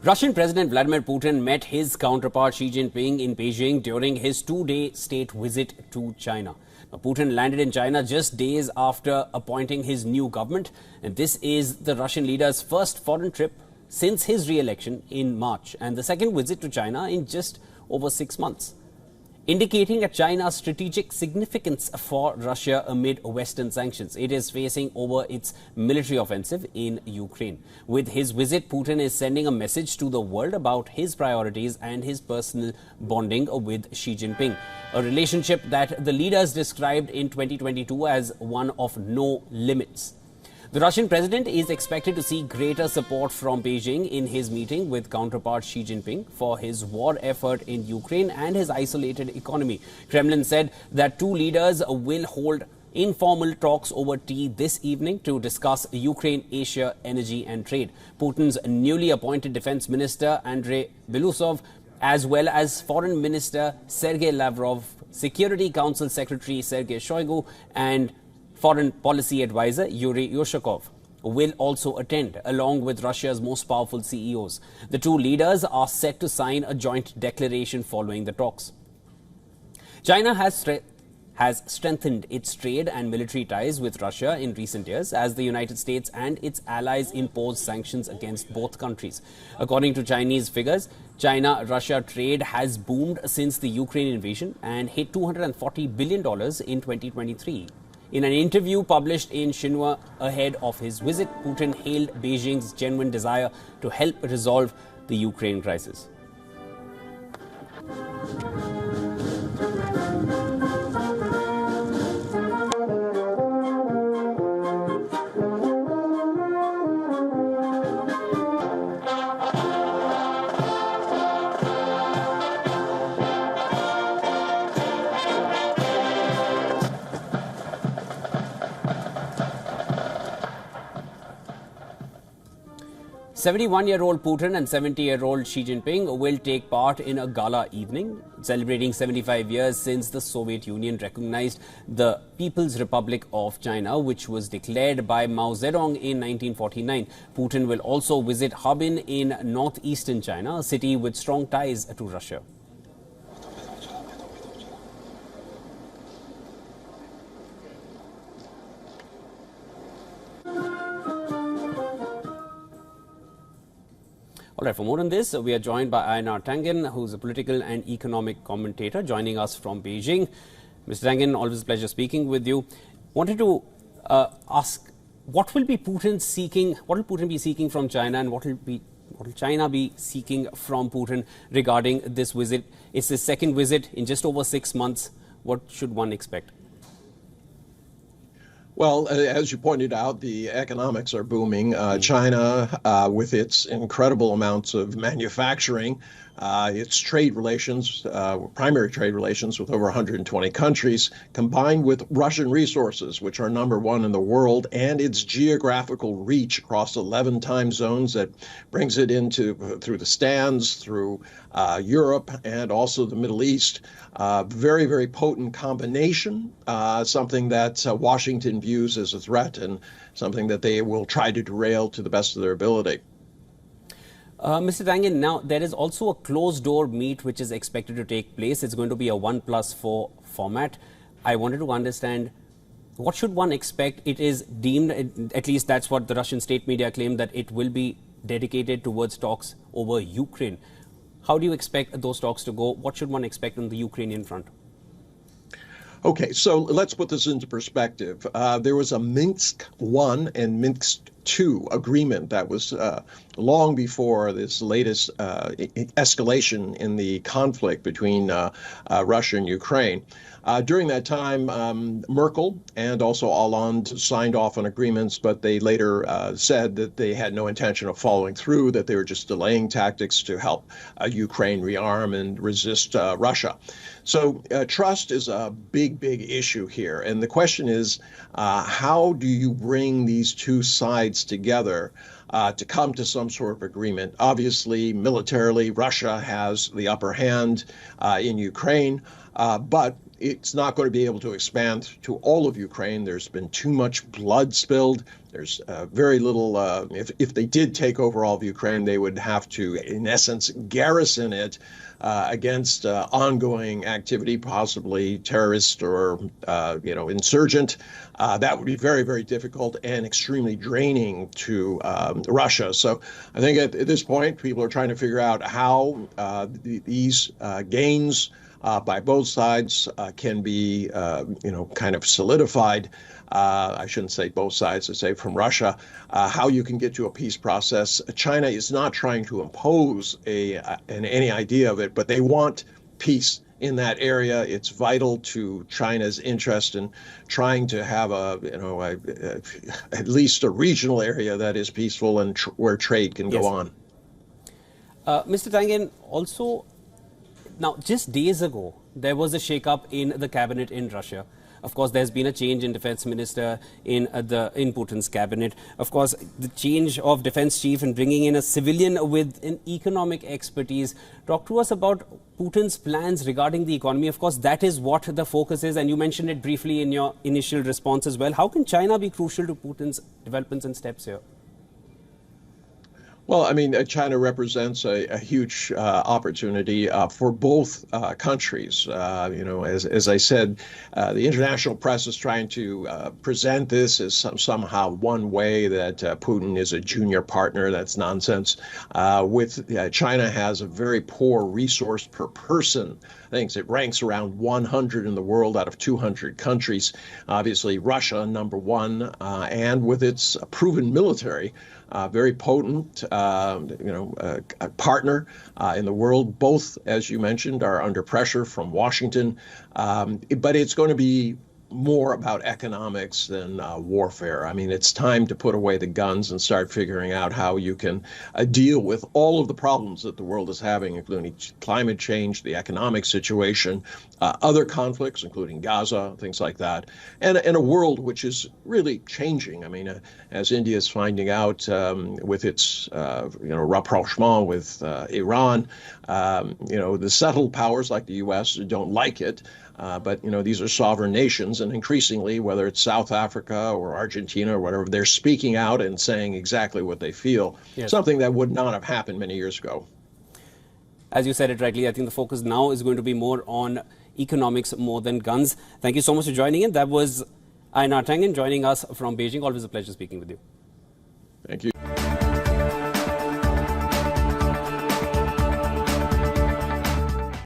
Russian President Vladimir Putin met his counterpart Xi Jinping in Beijing during his two-day state visit to China. Now, Putin landed in China just days after appointing his new government, and this is the Russian leader's first foreign trip since his re-election in March and the second visit to China in just over 6 months, indicating China's strategic significance for Russia amid Western sanctions it is facing over its military offensive in Ukraine. With his visit, Putin is sending a message to the world about his priorities and his personal bonding with Xi Jinping, a relationship that the leaders described in 2022 as one of no limits. The Russian president is expected to see greater support from Beijing in his meeting with counterpart Xi Jinping for his war effort in Ukraine and his isolated economy. Kremlin said that two leaders will hold informal talks over tea this evening to discuss Ukraine, Asia, energy and trade. Putin's newly appointed defense minister Andrei Belousov, as well as Foreign Minister Sergei Lavrov, Security Council Secretary Sergei Shoigu and Foreign Policy Advisor Yuri Yushakov will also attend, along with Russia's most powerful CEOs. The two leaders are set to sign a joint declaration following the talks. China has strengthened its trade and military ties with Russia in recent years as the United States and its allies impose sanctions against both countries. According to Chinese figures, China-Russia trade has boomed since the Ukraine invasion and hit $240 billion in 2023. In an interview published in Xinhua ahead of his visit, Putin hailed Beijing's genuine desire to help resolve the Ukraine crisis. 71-year-old Putin and 70-year-old Xi Jinping will take part in a gala evening celebrating 75 years since the Soviet Union recognized the People's Republic of China, which was declared by Mao Zedong in 1949. Putin will also visit Harbin in northeastern China, a city with strong ties to Russia. All right, for more on this, we are joined by Einar Tangen, who's a political and economic commentator, joining us from Beijing. Mr. Tangen, always a pleasure speaking with you. Wanted to ask, what will Putin be seeking from China, and what will China be seeking from Putin regarding this visit? It's his second visit in just over 6 months. What should one expect? Well, as you pointed out, the economics are booming. China, with its incredible amounts of manufacturing, its trade relations, primary trade relations with over 120 countries, combined with Russian resources, which are #1 in the world, and its geographical reach across 11 time zones that brings it through the stands, through Europe, and also the Middle East. Very, very potent combination, something that Washington views as a threat and something that they will try to derail to the best of their ability. Mr. Tangen, now there is also a closed-door meet which is expected to take place. It's going to be a 1+4 format. I wanted to understand, what should one expect? It is deemed, at least that's what the Russian state media claim, that it will be dedicated towards talks over Ukraine. How do you expect those talks to go? What should one expect on the Ukrainian front? Okay, so let's put this into perspective. There was a Minsk I and Minsk II agreement that was long before this latest escalation in the conflict between Russia and Ukraine. During that time, Merkel and also Hollande signed off on agreements, but they later said that they had no intention of following through, that they were just delaying tactics to help Ukraine rearm and resist Russia. So trust is a big, big issue here. And the question is, how do you bring these two sides together to come to some sort of agreement? Obviously, militarily, Russia has the upper hand in Ukraine, but it's not going to be able to expand to all of Ukraine. There's been too much blood spilled. There's very little, if they did take over all of Ukraine, they would have to, in essence, garrison it against ongoing activity, possibly terrorist or, insurgent. That would be very, very difficult and extremely draining to Russia. So I think at this point, people are trying to figure out how these gains by both sides can be, kind of solidified. I shouldn't say both sides, I say from Russia, how you can get to a peace process. China is not trying to impose any idea of it, but they want peace in that area. It's vital to China's interest in trying to have at least a regional area that is peaceful and where trade can go on. Mr. Tangen, also, now just days ago, there was a shake-up in the cabinet in Russia. Of course, there's been a change in defense minister in Putin's cabinet. Of course, the change of defense chief and bringing in a civilian with an economic expertise. Talk to us about Putin's plans regarding the economy. Of course, that is what the focus is, and you mentioned it briefly in your initial response as well. How can China be crucial to Putin's developments and steps here? Well, I mean, China represents a huge opportunity for both countries. As I said, the international press is trying to present this as somehow one way that Putin is a junior partner. That's nonsense. China has a very poor resource per person. I think it ranks around 100 in the world out of 200 countries. Obviously, Russia, number one, and with its proven military, very potent, partner in the world. Both, as you mentioned, are under pressure from Washington, but it's going to be more about economics than warfare. I mean, it's time to put away the guns and start figuring out how you can deal with all of the problems that the world is having, including climate change, the economic situation, other conflicts, including Gaza, things like that, and a world which is really changing. I mean, as India is finding out with its, rapprochement with Iran, the settled powers like the U.S. don't like it. But these are sovereign nations, and increasingly, whether it's South Africa or Argentina or whatever, they're speaking out and saying exactly what they feel, something that would not have happened many years ago. As you said it rightly, I think the focus now is going to be more on economics more than guns. Thank you so much for joining in. That was Einar Tangen joining us from Beijing. Always a pleasure speaking with you. Thank you.